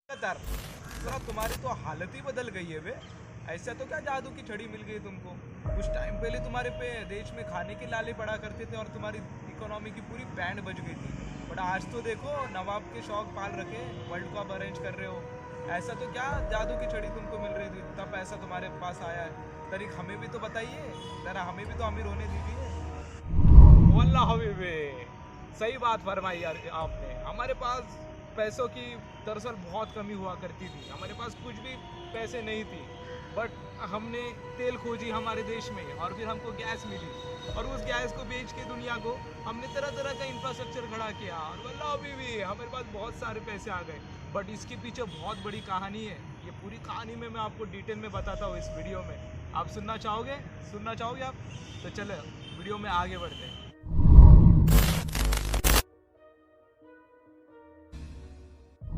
Qatar साला तुम्हारी तो हालत ही बदल गई है बे। ऐसा तो क्या जादू की छड़ी मिल गई तुमको? कुछ टाइम पहले तुम्हारे पे देश में खाने के लाले पड़ा करते थे और तुम्हारी इकोनॉमी की पूरी बैंड बज गई थी। बट आज तो देखो नवाब के शौक पाल रखे, वर्ल्ड कप अरेंज कर रहे हो। ऐसा तो क्या जादू की छड़ी तुमको मिल रही थी, तब पैसा तुम्हारे पास आया है। तरीक हमें भी तो बताइए जरा, हमें भी तो अमीर होने दीजिए। वल्लाह हबीबी, सही बात फरमाई यार आपने। हमारे पास पैसों की दरअसल बहुत कमी हुआ करती थी, हमारे पास कुछ भी पैसे नहीं थी। बट हमने तेल खोजी हमारे देश में और फिर हमको गैस मिली और उस गैस को बेच के दुनिया को हमने तरह तरह का इंफ्रास्ट्रक्चर खड़ा किया और वल्लाह हबीबी हमारे पास बहुत सारे पैसे आ गए। बट इसके पीछे बहुत बड़ी कहानी है। ये पूरी कहानी में मैं आपको डिटेल में बताता हूँ इस वीडियो में। आप सुनना चाहोगे आप? तो चलो वीडियो में आगे बढ़ते हैं।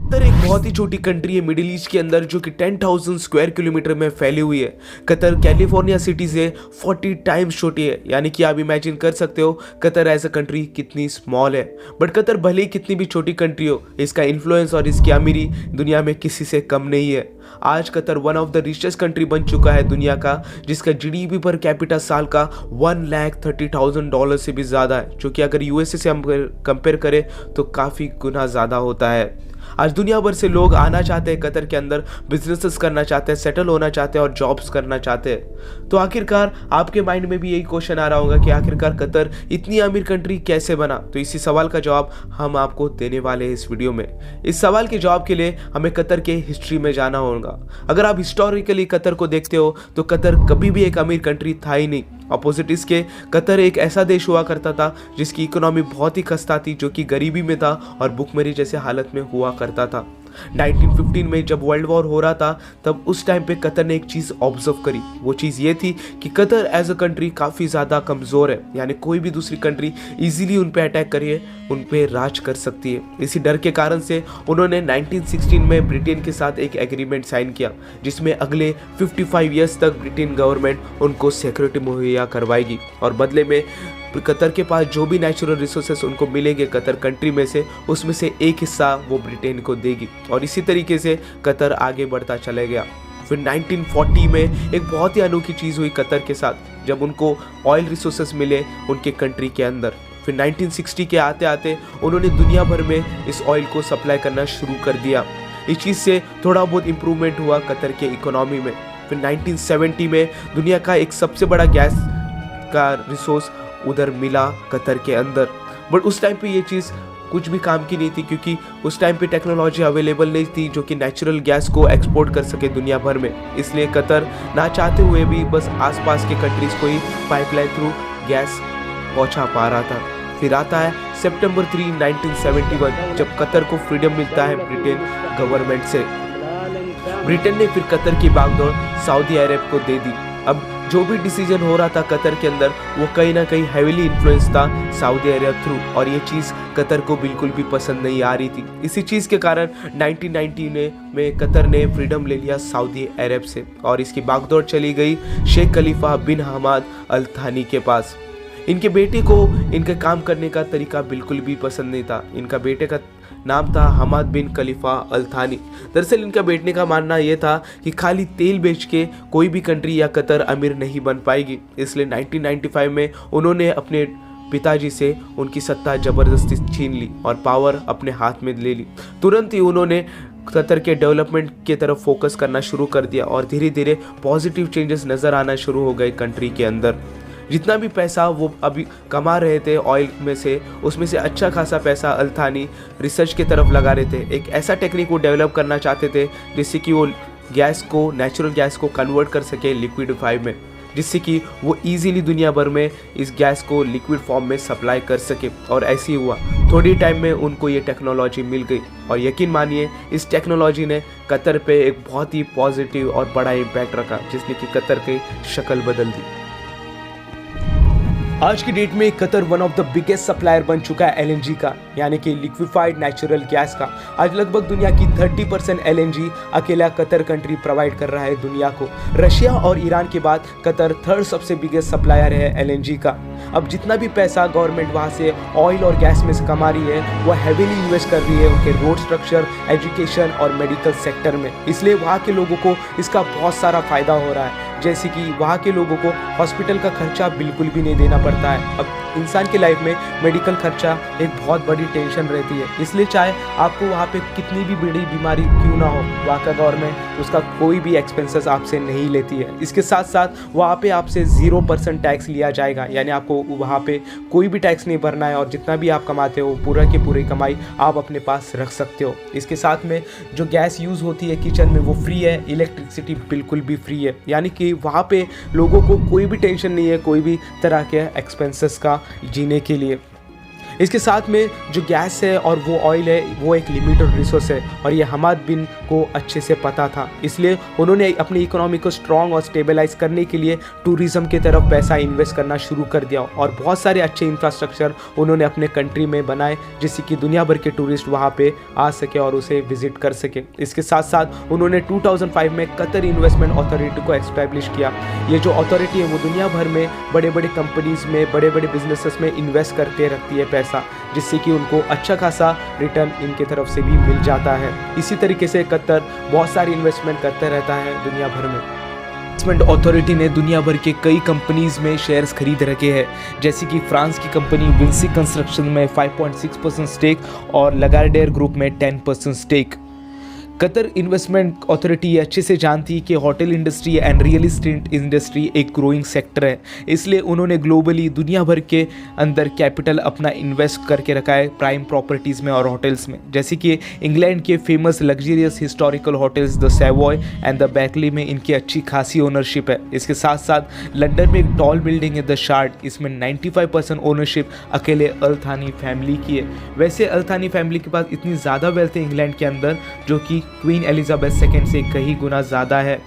कतर एक बहुत ही छोटी कंट्री है मिडिल ईस्ट के अंदर, जो कि 10,000 स्क्वायर किलोमीटर में फैली हुई है। कतर कैलिफोर्निया सिटी से 40 टाइम्स छोटी है। यानी कि आप इमेजिन कर सकते हो कतर एज अ कंट्री कितनी स्मॉल है। बट कतर भले ही कितनी भी छोटी कंट्री हो, इसका इन्फ्लुएंस और इसकी अमीरी दुनिया में किसी से कम नहीं है। आज Qatar one of the richest country बन चुका है दुनिया का, जिसका जीडीपी पर कैपिटा साल का $1,30,000 से भी ज़्यादा है, जो कि अगर यूएसए से हम कंपेयर करें तो काफ़ी गुना ज़्यादा होता है। आज दुनिया भर से लोग आना चाहते हैं कतर के अंदर, बिजनेसेस करना चाहते हैं, सेटल होना चाहते हैं और जॉब्स करना चाहते हैं। तो आखिरकार आपके माइंड में भी यही क्वेश्चन आ रहा होगा कि आखिरकार कतर इतनी अमीर कंट्री कैसे बना? तो इसी सवाल का जवाब हम आपको देने वाले हैं इस वीडियो में। इस सवाल के जवाब के लिए हमें कतर के हिस्ट्री में जाना होगा। अगर आप हिस्टोरिकली कतर को देखते हो तो कतर कभी भी एक अमीर कंट्री था ही नहीं। अपोजिट इसके कतर एक ऐसा देश हुआ करता था जिसकी इकोनॉमी बहुत ही खस्ता थी, जो कि गरीबी में था और भुखमरी जैसे हालत में हुआ करता था। 1915 में जब वर्ल्ड वॉर हो रहा था, तब उस टाइम पे कतर ने एक चीज़ ऑब्जर्व करी। वो चीज़ ये थी कि कतर एज अ कंट्री काफ़ी ज़्यादा कमज़ोर है। यानी कोई भी दूसरी कंट्री इजीली उन पे अटैक करिए, उन पे राज कर सकती है। इसी डर के कारण से उन्होंने 1916 में ब्रिटेन के साथ एक एग्रीमेंट साइन किया, जिसमें अगले 55 ईयर्स तक ब्रिटेन गवर्नमेंट उनको सिक्योरिटी मुहैया करवाएगी और बदले में कतर के पास जो भी नेचुरल रिसोर्सेस उनको मिलेंगे कतर कंट्री में से, उसमें से एक हिस्सा वो ब्रिटेन को देगी। और इसी तरीके से कतर आगे बढ़ता चला गया। फिर 1940 में एक बहुत ही अनोखी चीज़ हुई कतर के साथ, जब उनको ऑयल रिसोर्सेस मिले उनके कंट्री के अंदर। फिर 1960 के आते आते उन्होंने दुनिया भर में इस ऑयल को सप्लाई करना शुरू कर दिया। इस चीज़ से थोड़ा बहुत इम्प्रूवमेंट हुआ कतर के इकोनॉमी में। फिर 1970 में दुनिया का एक सबसे बड़ा गैस का रिसोर्स उधर मिला कतर के अंदर। बट उस टाइम पे ये चीज़ कुछ भी काम की नहीं थी, क्योंकि उस टाइम पे टेक्नोलॉजी अवेलेबल नहीं थी जो कि नेचुरल गैस को एक्सपोर्ट कर सके दुनिया भर में। इसलिए कतर ना चाहते हुए भी बस आसपास के कंट्रीज़ को ही पाइपलाइन थ्रू गैस पहुंचा पा रहा था। फिर आता है सितंबर 3, 1971, जब कतर को फ्रीडम मिलता है ब्रिटेन गवर्नमेंट से। ब्रिटेन ने फिर कतर की बागडोर सऊदी अरब को दे दी। अब जो भी डिसीजन हो रहा था कतर के अंदर, वो कहीं ना कहीं हैवीली इन्फ्लुएंस था सऊदी अरब थ्रू, और ये चीज़ कतर को बिल्कुल भी पसंद नहीं आ रही थी। इसी चीज़ के कारण 1990 में कतर ने फ्रीडम ले लिया सऊदी अरब से और इसकी बागडोर चली गई शेख खलीफा बिन हमाद अल थानी के पास। इनके बेटे को इनके काम करने का तरीका बिल्कुल भी पसंद नहीं था। इनका बेटे का नाम था हमाद बिन खलीफा अल थानी। दरअसल इनका बेटे का मानना यह था कि खाली तेल बेच के कोई भी कंट्री या कतर अमीर नहीं बन पाएगी। इसलिए 1995 में उन्होंने अपने पिताजी से उनकी सत्ता जबरदस्ती छीन ली और पावर अपने हाथ में ले ली। तुरंत ही उन्होंने कतर के डेवलपमेंट की तरफ फोकस करना शुरू कर दिया और धीरे धीरे पॉजिटिव चेंजेस नज़र आना शुरू हो गए कंट्री के अंदर। जितना भी पैसा वो अभी कमा रहे थे ऑयल में से, उसमें से अच्छा खासा पैसा अल थानी रिसर्च की तरफ लगा रहे थे। एक ऐसा टेक्निक वो डेवलप करना चाहते थे जिससे कि वो गैस को, नेचुरल गैस को कन्वर्ट कर सके लिक्विडिफाई में, जिससे कि वो इजीली दुनिया भर में इस गैस को लिक्विड फॉर्म में सप्लाई कर सके। और ऐसे ही हुआ, थोड़ी टाइम में उनको ये टेक्नोलॉजी मिल गई और यकीन मानिए इस टेक्नोलॉजी ने कतर पे एक बहुत ही पॉजिटिव और बड़ा इम्पैक्ट रखा, जिसने कि कतर की शक्ल बदल दी। आज की डेट में Qatar one of the biggest supplier बन चुका है एलएनजी का, यानी कि लिक्विफाइड नेचुरल गैस का। आज लगभग दुनिया की 30% एलएनजी अकेला कतर कंट्री प्रोवाइड कर रहा है दुनिया को। रशिया और ईरान के बाद कतर थर्ड सबसे बिगेस्ट सप्लायर है एलएनजी का। अब जितना भी पैसा गवर्नमेंट वहाँ से ऑयल और गैस में से कमा रही है वो हैवीली इन्वेस्ट कर रही है उनके रोड स्ट्रक्चर, एजुकेशन और मेडिकल सेक्टर में। इसलिए वहाँ के लोगों को इसका बहुत सारा फायदा हो रहा है, जैसे कि वहाँ के लोगों को हॉस्पिटल का खर्चा बिल्कुल भी नहीं देना पड़ता है। अब इंसान के लाइफ में मेडिकल खर्चा एक बहुत बड़ी टेंशन रहती है, इसलिए चाहे आपको वहाँ पे कितनी भी बड़ी बीमारी क्यों ना हो, वहाँ का गवर्नमेंट उसका कोई भी एक्सपेंसेस आपसे नहीं लेती है। इसके साथ साथ वहाँ पे आपसे 0% टैक्स लिया जाएगा, यानी आपको वहाँ पे कोई भी टैक्स नहीं भरना है और जितना भी आप कमाते हो पूरा की पूरी कमाई आप अपने पास रख सकते हो। इसके साथ में जो गैस यूज़ होती है किचन में वो फ्री है, इलेक्ट्रिसिटी बिल्कुल भी फ्री है, यानी कि वहाँ पे लोगों को कोई भी टेंशन नहीं है कोई भी तरह के एक्सपेंसेस का जीने के लिए। इसके साथ में जो गैस है और वो ऑयल है वो एक लिमिटेड रिसोर्स है और ये हमाद बिन को अच्छे से पता था, इसलिए उन्होंने अपनी इकोनॉमी को स्ट्रॉन्ग और स्टेबलाइज करने के लिए टूरिज़्म की तरफ पैसा इन्वेस्ट करना शुरू कर दिया और बहुत सारे अच्छे इंफ्रास्ट्रक्चर उन्होंने अपने कंट्री में बनाए जिससे कि दुनिया भर के टूरिस्ट वहाँ पे आ सके और उसे विजिट कर सके। इसके साथ साथ उन्होंने 2005 में कतर इन्वेस्टमेंट अथॉरिटी को एस्टैब्लिश किया। ये जो अथॉरिटी है वो दुनिया भर में बड़े बड़े कंपनीज में, बड़े बड़े बिजनेसेस में इन्वेस्ट करके रखती है पैसा, जिससे कि उनको अच्छा खासा रिटर्न इनके तरफ से भी मिल जाता है। इसी तरीके से कतर बहुत सारी इन्वेस्टमेंट करता रहता है दुनिया भर में। इन्वेस्टमेंट अथॉरिटी ने दुनिया भर के कई कंपनीज में शेयर्स खरीद रखे हैं, जैसे कि फ्रांस की कंपनी विंसी कंस्ट्रक्शन में 5.6% स्टेक और लगारडेर ग्रुप में 10% स्टेक। कतर इन्वेस्टमेंट अथॉरिटी अच्छे से जानती है कि hotel industry and real estate industry एक ग्रोइंग सेक्टर है, इसलिए उन्होंने ग्लोबली दुनिया भर के अंदर कैपिटल अपना इन्वेस्ट करके रखा है प्राइम प्रॉपर्टीज़ में और होटल्स में, जैसे कि इंग्लैंड के famous luxurious historical hotels the Savoy and the Berkeley में इनकी अच्छी खासी ओनरशिप है। इसके साथ साथ लंदन में एक टॉल बिल्डिंग है द शार्ड, इसमें 95% ओनरशिप अकेले अल थानी फैमिली की है। वैसे अल थानी फैमिली के पास इतनी ज़्यादा वेल्थ है इंग्लैंड के अंदर जो कि क्वीन एलिजाबेथ सेकेंड से कई गुना ज़्यादा है।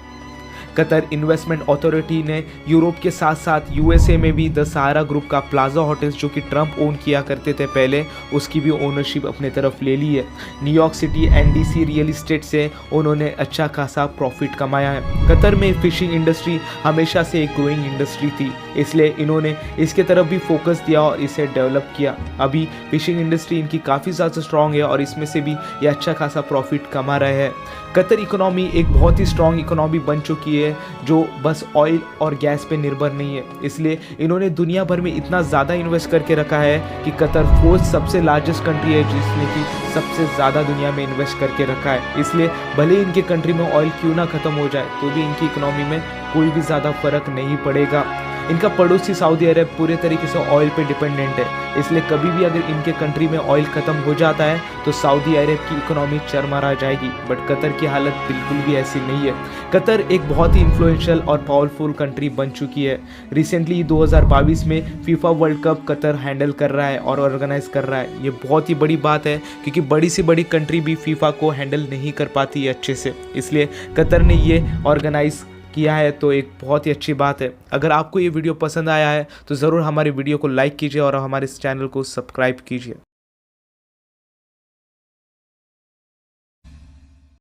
कतर इन्वेस्टमेंट अथॉरिटी ने यूरोप के साथ साथ यूएसए में भी द सहारा ग्रुप का प्लाजा होटल्स जो कि ट्रंप ओन किया करते थे पहले, उसकी भी ओनरशिप अपने तरफ ले ली है। New York city NDC real estate से उन्होंने अच्छा खासा प्रॉफिट कमाया है। कतर में फिशिंग इंडस्ट्री हमेशा से एक ग्रोइंग इंडस्ट्री थी, इसलिए इन्होंने इसके तरफ भी फोकस दिया और इसे डेवलप किया। अभी फिशिंग इंडस्ट्री इनकी काफ़ी ज़्यादा स्ट्रॉन्ग है और इसमें से भी ये अच्छा खासा प्रॉफिट कमा रहे हैं। कतर इकोनॉमी एक बहुत ही स्ट्रॉन्ग इकोनॉमी बन चुकी है जो बस ऑयल और गैस पे निर्भर नहीं है, इसलिए इन्होंने दुनिया भर में इतना ज़्यादा इन्वेस्ट करके रखा है कि कतर फोर्थ सबसे लार्जेस्ट कंट्री है जिसने कि सबसे ज़्यादा दुनिया में इन्वेस्ट करके रखा है। इसलिए भले ही इनके कंट्री में ऑयल क्यों ना ख़त्म हो जाए तो भी इनकी इकोनॉमी में कोई भी ज़्यादा फर्क नहीं पड़ेगा। इनका पड़ोसी सऊदी अरब पूरे तरीके से ऑयल पे डिपेंडेंट है, इसलिए कभी भी अगर इनके कंट्री में ऑयल ख़त्म हो जाता है तो सऊदी अरब की इकोनॉमी चरमरा जाएगी, बट कतर की हालत बिल्कुल भी ऐसी नहीं है। कतर एक बहुत ही इन्फ्लुएंशियल और पावरफुल कंट्री बन चुकी है। रिसेंटली 2022 में FIFA world cup Qatar handle कर रहा है और ऑर्गेनाइज कर रहा है। ये बहुत ही बड़ी बात है क्योंकि बड़ी से बड़ी कंट्री भी फीफा को हैंडल नहीं कर पाती है अच्छे से, इसलिए कतर ने ये ऑर्गेनाइज किया है तो एक बहुत ही अच्छी बात है। अगर आपको ये वीडियो पसंद आया है तो ज़रूर हमारे वीडियो को लाइक कीजिए और हमारे इस चैनल को सब्सक्राइब कीजिए।